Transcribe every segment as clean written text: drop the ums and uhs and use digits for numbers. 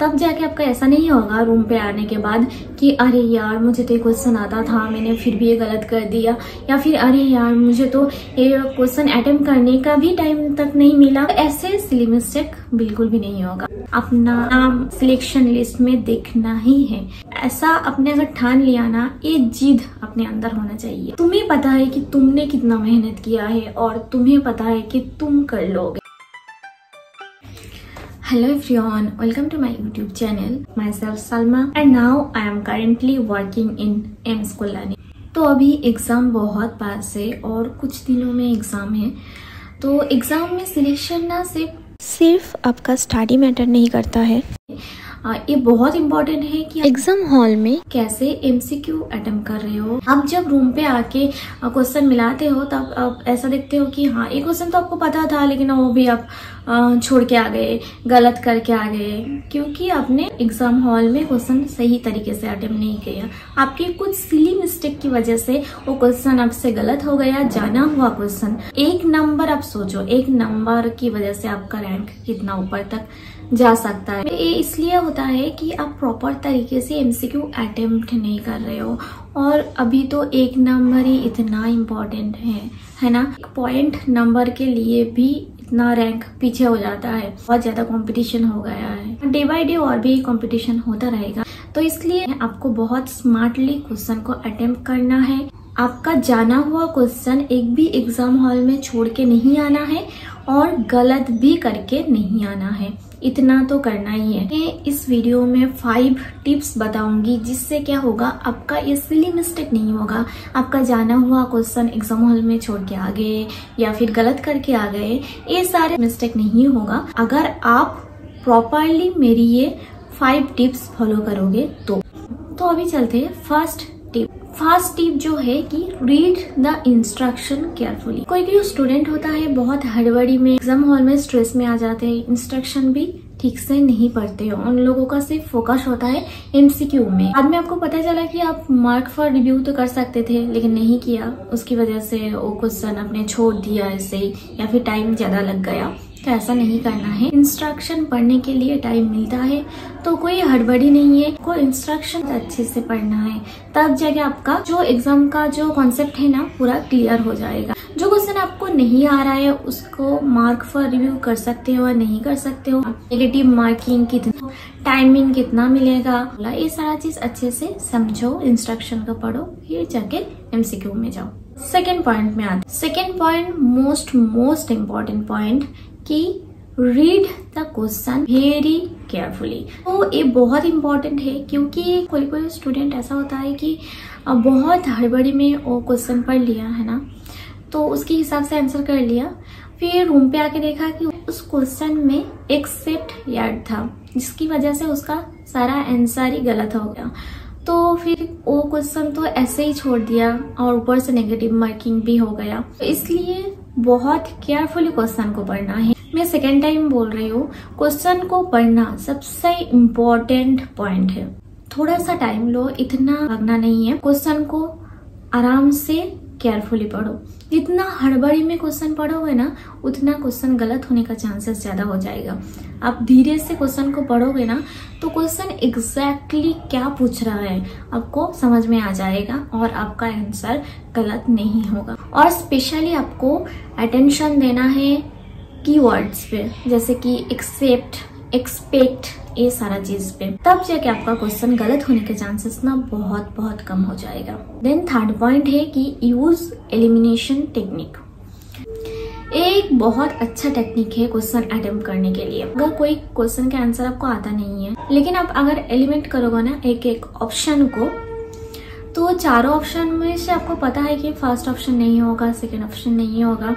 तब जाके आपका ऐसा नहीं होगा रूम पे आने के बाद कि अरे यार मुझे तो ये क्वेश्चन आता था, मैंने फिर भी ये गलत कर दिया, या फिर अरे यार मुझे तो ये क्वेश्चन अटेम्प्ट करने का भी टाइम तक नहीं मिला। ऐसे सिली मिस्टेक बिल्कुल भी नहीं होगा। अपना नाम सिलेक्शन लिस्ट में देखना ही है, ऐसा अपने अगर ठान लिया ना, ये जिद अपने अंदर होना चाहिए। तुम्हें पता है कि तुमने कितना मेहनत किया है और तुम्हें पता है कि तुम कर लोगे। Hello everyone, welcome to my YouTube channel. Myself Salma and now I am currently working in M School Learning. तो अभी एग्ज़ाम बहुत पास है और कुछ दिनों में एग्ज़ाम है। तो एग्ज़ाम में सिलेक्शन ना सिर्फ आपका स्टडी मैटर नहीं करता है, ये बहुत इम्पोर्टेंट है कि एग्जाम हॉल में कैसे एमसीक्यू अटेम्प्ट कर रहे हो। आप जब रूम पे आके क्वेश्चन मिलाते हो तब आप ऐसा देखते हो कि हाँ ये क्वेश्चन तो आपको पता था, लेकिन वो भी आप छोड़ के आ गए, गलत करके आ गए, क्योंकि आपने एग्जाम हॉल में क्वेश्चन सही तरीके से अटेम्प्ट नहीं किया। आपकी कुछ सिली मिस्टेक की वजह से वो क्वेश्चन आपसे गलत हो गया, जाना हुआ क्वेश्चन। एक नंबर आप सोचो, एक नंबर की वजह से आपका रैंक कितना ऊपर तक जा सकता है। ये इसलिए होता है कि आप प्रॉपर तरीके से एमसीक्यू अटेम्प्ट नहीं कर रहे हो। और अभी तो एक नंबर ही इतना इम्पोर्टेंट है ना। पॉइंट नंबर के लिए भी इतना रैंक पीछे हो जाता है, बहुत ज्यादा कंपटीशन हो गया है। डे बाय डे और भी कंपटीशन होता रहेगा, तो इसलिए आपको बहुत स्मार्टली क्वेश्चन को अटेम्प्ट करना है। आपका जाना हुआ क्वेश्चन एक भी एग्जाम हॉल में छोड़ के नहीं आना है और गलत भी करके नहीं आना है, इतना तो करना ही है। मैं इस वीडियो में 5 टिप्स बताऊंगी जिससे क्या होगा, आपका ये सिली मिस्टेक नहीं होगा। आपका जाना हुआ क्वेश्चन एग्जाम हॉल में छोड़ के आ गए या फिर गलत करके आ गए, ये सारे मिस्टेक नहीं होगा अगर आप प्रॉपरली मेरी ये 5 टिप्स फॉलो करोगे तो अभी चलते हैं फर्स्ट टिप जो है कि रीड द इंस्ट्रक्शन केयरफुली। कोई स्टूडेंट होता है बहुत हड़बड़ी में एग्जाम हॉल में स्ट्रेस में आ जाते हैं, इंस्ट्रक्शन भी ठीक से नहीं पढ़ते हो। उन लोगों का सिर्फ फोकस होता है एमसीक्यू में। बाद में आपको पता चला कि आप मार्क फॉर रिव्यू तो कर सकते थे लेकिन नहीं किया, उसकी वजह से वो क्वेश्चन आपने छोड़ दिया ऐसे ही, या फिर टाइम ज्यादा लग गया। तो ऐसा नहीं करना है। इंस्ट्रक्शन पढ़ने के लिए टाइम मिलता है तो कोई हड़बड़ी नहीं है, कोई इंस्ट्रक्शन अच्छे से पढ़ना है, तब जाके आपका जो एग्जाम का जो कॉन्सेप्ट है ना पूरा क्लियर हो जाएगा। जो क्वेश्चन आपको नहीं आ रहा है उसको मार्क फॉर रिव्यू कर सकते हो या नहीं कर सकते हो, नेगेटिव मार्किंग कितना, टाइमिंग कितना मिलेगा, ये सारा चीज अच्छे से समझो, इंस्ट्रक्शन को पढ़ो, फिर जाके एमसीक्यू में जाओ। सेकेंड पॉइंट में आते। Second point most important point कि read the question very carefully. तो ये बहुत इम्पोर्टेंट है क्योंकि कोई स्टूडेंट ऐसा होता है कि बहुत हड़बड़ी में वो क्वेश्चन पढ़ लिया है ना, तो उसके हिसाब से आंसर कर लिया, फिर रूम पे आके देखा कि उस क्वेश्चन में एक्सेप्ट यार्ड था, जिसकी वजह से उसका सारा आंसर ही गलत हो गया। तो फिर वो क्वेश्चन तो ऐसे ही छोड़ दिया और ऊपर से नेगेटिव मार्किंग भी हो गया। तो इसलिए बहुत केयरफुली क्वेश्चन को पढ़ना है। मैं सेकेंड टाइम बोल रही हूँ, क्वेश्चन को पढ़ना सबसे इम्पोर्टेंट पॉइंट है। थोड़ा सा टाइम लो, इतना लगना नहीं है। क्वेश्चन को आराम से केयरफुली पढ़ो। जितना हड़बड़ी में क्वेश्चन पढ़ोगे ना, उतना क्वेश्चन गलत होने का चांसेस ज्यादा हो जाएगा। आप धीरे से क्वेश्चन को पढ़ोगे ना तो क्वेश्चन एग्जैक्टली क्या पूछ रहा है आपको समझ में आ जाएगा और आपका आंसर गलत नहीं होगा। और स्पेशली आपको अटेंशन देना है कीवर्ड्स पे, जैसे कि एक्सेप्ट, एक्सपेक्ट, ये सारा चीज पे, तब जाके आपका क्वेश्चन गलत होने के चांसेस ना बहुत कम हो जाएगा। देन थर्ड पॉइंट है कि यूज एलिमिनेशन टेक्निक। एक बहुत अच्छा टेक्निक है क्वेश्चन अटेम्प्ट करने के लिए। अगर कोई क्वेश्चन का आंसर आपको आता नहीं है, लेकिन आप अगर एलिमिनेट करोगे ना एक ऑप्शन को, तो चारों ऑप्शन में से आपको पता है कि फर्स्ट ऑप्शन नहीं होगा, सेकेंड ऑप्शन नहीं होगा,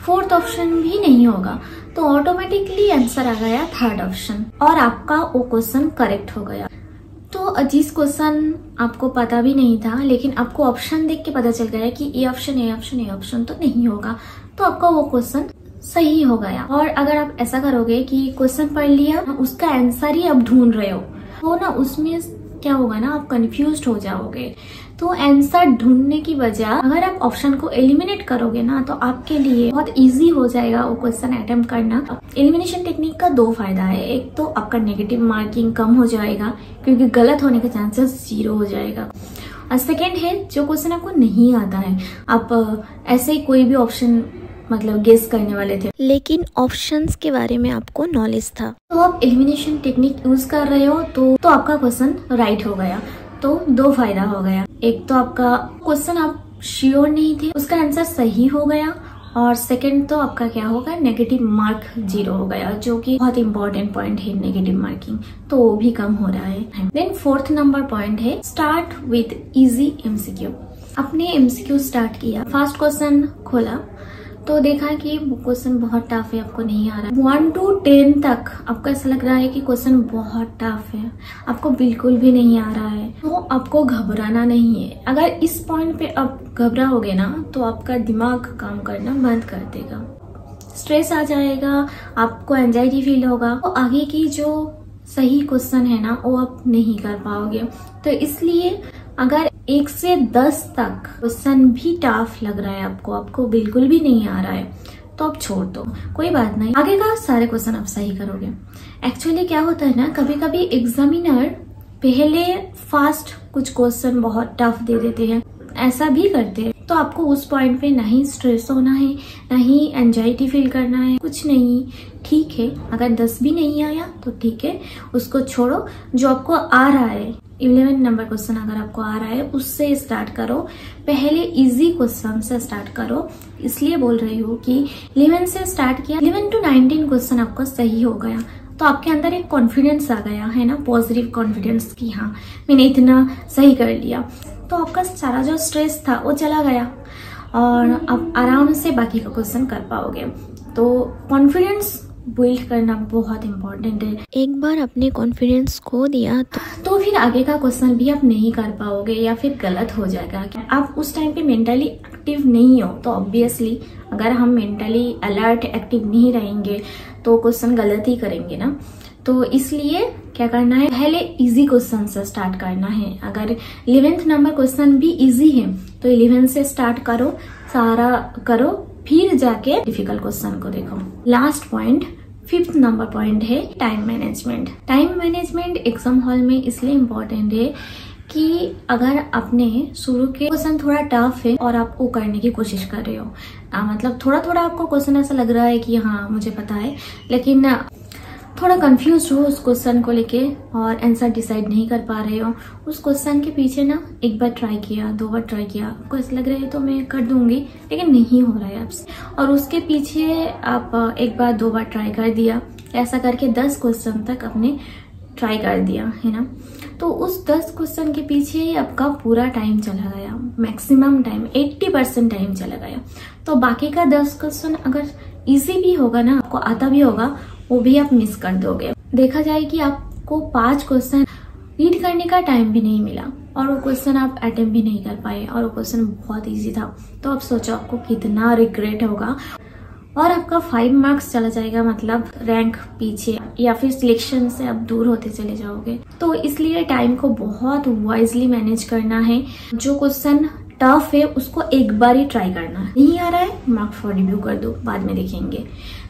फोर्थ ऑप्शन भी नहीं होगा, तो ऑटोमेटिकली आंसर आ गया थर्ड ऑप्शन और आपका वो क्वेश्चन करेक्ट हो गया। तो जिस क्वेश्चन आपको पता भी नहीं था लेकिन आपको ऑप्शन देख के पता चल गया कि ये ऑप्शन तो नहीं होगा, तो आपका वो क्वेश्चन सही हो गया। और अगर आप ऐसा करोगे कि क्वेश्चन पढ़ लिया, उसका आंसर ही आप ढूंढ रहे हो, तो ना उसमें क्या होगा ना, आप कंफ्यूज हो जाओगे। तो आंसर ढूंढने की बजाय अगर आप ऑप्शन को एलिमिनेट करोगे ना, तो आपके लिए बहुत इजी हो जाएगा वो क्वेश्चन अटेम्प्ट करना। एलिमिनेशन टेक्निक का 2 फायदा है। एक तो आपका नेगेटिव मार्किंग कम हो जाएगा क्योंकि गलत होने के चांसेस 0 हो जाएगा। और सेकेंड है, जो क्वेश्चन आपको नहीं आता है, आप ऐसे ही कोई भी ऑप्शन मतलब गेस करने वाले थे लेकिन ऑप्शंस के बारे में आपको नॉलेज था, तो आप एलिमिनेशन टेक्निक यूज कर रहे हो तो आपका क्वेश्चन राइट हो गया। तो 2 फायदा हो गया। एक तो आपका क्वेश्चन आप श्योर नहीं थे, उसका आंसर सही हो गया, और सेकंड तो आपका क्या होगा, नेगेटिव मार्क 0 हो गया, जो कि बहुत इंपॉर्टेंट पॉइंट है नेगेटिव मार्किंग, तो वो भी कम हो रहा है। देन 4th नंबर पॉइंट है स्टार्ट विथ इजी एमसीक्यू। अपने एमसीक्यू स्टार्ट किया, फर्स्ट क्वेश्चन खोला तो देखा कि क्वेश्चन बहुत टफ है, आपको नहीं आ रहा है। 1 to 10 तक आपको ऐसा लग रहा है कि क्वेश्चन बहुत टफ है, आपको बिल्कुल भी नहीं आ रहा है, तो आपको घबराना नहीं है। अगर इस पॉइंट पे आप घबराओगे ना, तो आपका दिमाग काम करना बंद कर देगा, स्ट्रेस आ जाएगा, आपको एंजाइटी फील होगा, तो आगे की जो सही क्वेश्चन है ना, वो आप नहीं कर पाओगे। तो इसलिए अगर 1 से 10 तक क्वेश्चन भी टफ लग रहा है आपको बिल्कुल भी नहीं आ रहा है, तो आप छोड़ दो, कोई बात नहीं, आगे का सारे क्वेश्चन आप सही करोगे। एक्चुअली क्या होता है ना, कभी कभी एग्जामिनर पहले फास्ट कुछ क्वेश्चन बहुत टफ दे देते हैं, ऐसा भी करते हैं। तो आपको उस पॉइंट पे ना ही स्ट्रेस होना है, ना ही एंजाइटी फील करना है, कुछ नहीं। ठीक है, अगर 10 भी नहीं आया तो ठीक है, उसको छोड़ो। जो आपको आ रहा है, 11 नंबर क्वेश्चन अगर आपको आ रहा है, उससे स्टार्ट करो। पहले इजी क्वेश्चन से स्टार्ट करो, इसलिए बोल रही हूँ कि 11 से स्टार्ट किया, 11 to 19 क्वेश्चन आपका सही हो गया, तो आपके अंदर एक कॉन्फिडेंस आ गया है ना, पॉजिटिव कॉन्फिडेंस कि हाँ मैंने इतना सही कर लिया। तो आपका सारा जो स्ट्रेस था वो चला गया और आप आराम से बाकी का क्वेश्चन कर पाओगे। तो कॉन्फिडेंस बिल्ड करना बहुत इम्पोर्टेंट है। एक बार अपने कॉन्फिडेंस खो दिया तो फिर आगे का क्वेश्चन भी आप नहीं कर पाओगे या फिर गलत हो जाएगा। आप उस टाइम पे मेंटली एक्टिव नहीं हो, तो ऑब्वियसली अगर हम मेंटली अलर्ट एक्टिव नहीं रहेंगे तो क्वेश्चन गलत ही करेंगे ना। तो इसलिए क्या करना है, पहले इजी क्वेश्चन से स्टार्ट करना है। अगर 11th नंबर क्वेश्चन भी इजी है तो 11 से स्टार्ट करो, सारा करो, फिर जाके डिफिकल्ट क्वेश्चन को देखो। Last point 5th number point है time management. Time management exam hall में इसलिए इम्पोर्टेंट है कि अगर आपने शुरू के क्वेश्चन थोड़ा टफ है और आप वो करने की कोशिश कर रहे हो, मतलब थोड़ा थोड़ा आपको क्वेश्चन ऐसा लग रहा है कि हाँ मुझे पता है, लेकिन थोड़ा कंफ्यूज हो उस क्वेश्चन को लेके और आंसर डिसाइड नहीं कर पा रहे हो, उस क्वेश्चन के पीछे ना एक बार ट्राई किया, 2 बार ट्राई किया, आपको ऐसा लग रहा है तो मैं कर दूंगी, लेकिन नहीं हो रहा है आपसे, और उसके पीछे आप एक बार 2 बार ट्राई कर दिया, ऐसा करके 10 क्वेश्चन तक आपने ट्राई कर दिया है ना। तो उस 10 क्वेश्चन के पीछे आपका पूरा टाइम चला गया, मैक्सिमम टाइम 80% टाइम चला गया। तो बाकी का 10 क्वेश्चन अगर इजी भी होगा ना, आपको आता भी होगा, वो भी आप मिस कर दोगे। देखा जाए कि आपको 5 क्वेश्चन रीड करने का टाइम भी नहीं मिला और वो क्वेश्चन आप अटेम्प्ट भी नहीं कर पाए और वो क्वेश्चन बहुत इजी था, तो आप सोचो आपको कितना रिग्रेट होगा और आपका 5 मार्क्स चला जाएगा, मतलब रैंक पीछे या फिर सिलेक्शन से आप दूर होते चले जाओगे। तो इसलिए टाइम को बहुत वाइजली मैनेज करना है। जो क्वेश्चन टफ है उसको एक बार ही ट्राई करना है, नहीं आ रहा है मार्क फॉर रिव्यू कर दो, बाद में देखेंगे।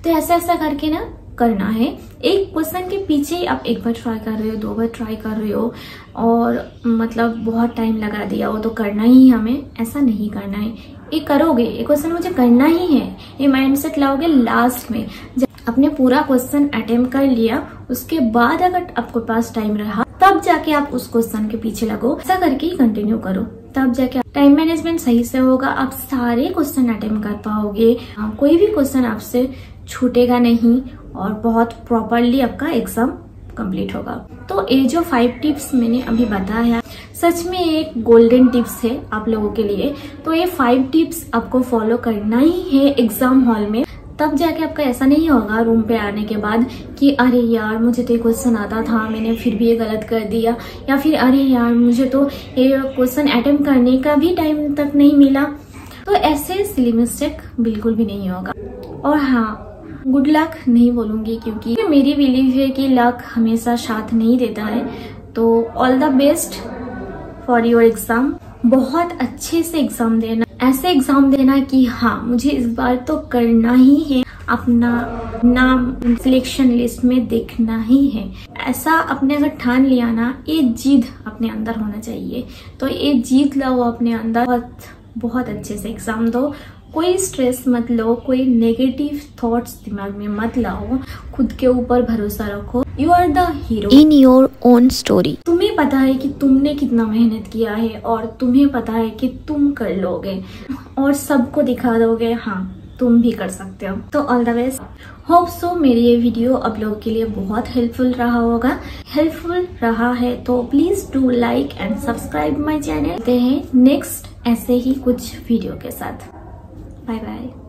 तो ऐसा ऐसा करके ना करना है। एक क्वेश्चन के पीछे आप एक बार ट्राई कर रहे हो, 2 बार ट्राई कर रहे हो और मतलब बहुत टाइम लगा दिया, वो तो करना ही हमें, ऐसा नहीं करना है। ये करोगे, ये क्वेश्चन मुझे करना ही है, ये माइंडसेट लाओगे लास्ट में, जब आपने पूरा क्वेश्चन अटेम्प्ट कर लिया, उसके बाद अगर आपके पास टाइम रहा तब जाके आप उस क्वेश्चन के पीछे लगो। ऐसा करके ही कंटिन्यू करो, तब जाके टाइम मैनेजमेंट सही से होगा, आप सारे क्वेश्चन अटेम्प्ट कर पाओगे, कोई भी क्वेश्चन आपसे छूटेगा नहीं और बहुत प्रॉपरली आपका एग्जाम कंप्लीट होगा। तो ये जो 5 टिप्स मैंने अभी बताया सच में एक गोल्डन टिप्स है आप लोगों के लिए। तो ये 5 टिप्स आपको फॉलो करना ही है एग्जाम हॉल में, तब जाके आपका ऐसा नहीं होगा रूम पे आने के बाद कि अरे यार मुझे तो ये क्वेश्चन आता था, मैंने फिर भी ये गलत कर दिया, या फिर अरे यार मुझे तो ये क्वेश्चन अटेम्प्ट करने का भी टाइम तक नहीं मिला। तो ऐसे सिली मिस्टेक बिल्कुल भी नहीं होगा। और हाँ, गुड लक नहीं बोलूंगी क्योंकि मेरी बिलीव है कि लक हमेशा साथ नहीं देता है, तो all the best for your exam. बहुत अच्छे से एग्जाम देना, ऐसे एग्जाम देना कि हाँ मुझे इस बार तो करना ही है, अपना नाम सिलेक्शन लिस्ट में देखना ही है। ऐसा अपने अगर ठान लिया ना, ये जिद अपने अंदर होना चाहिए। तो ये जीत लाओ अपने अंदर, बहुत अच्छे से एग्जाम दो। कोई स्ट्रेस मत लो, कोई नेगेटिव थॉट्स दिमाग में मत लाओ, खुद के ऊपर भरोसा रखो। You are the hero in your own story. तुम्हें पता है कि तुमने कितना मेहनत किया है और तुम्हें पता है कि तुम कर लोगे और सबको दिखा दोगे हाँ तुम भी कर सकते हो। तो all the best. Hope so मेरी ये वीडियो आप लोगों के लिए बहुत हेल्पफुल रहा होगा। हेल्पफुल रहा है तो please do like and subscribe my channel. मिलते हैं नेक्स्ट ऐसे ही कुछ वीडियो के साथ। Bye bye.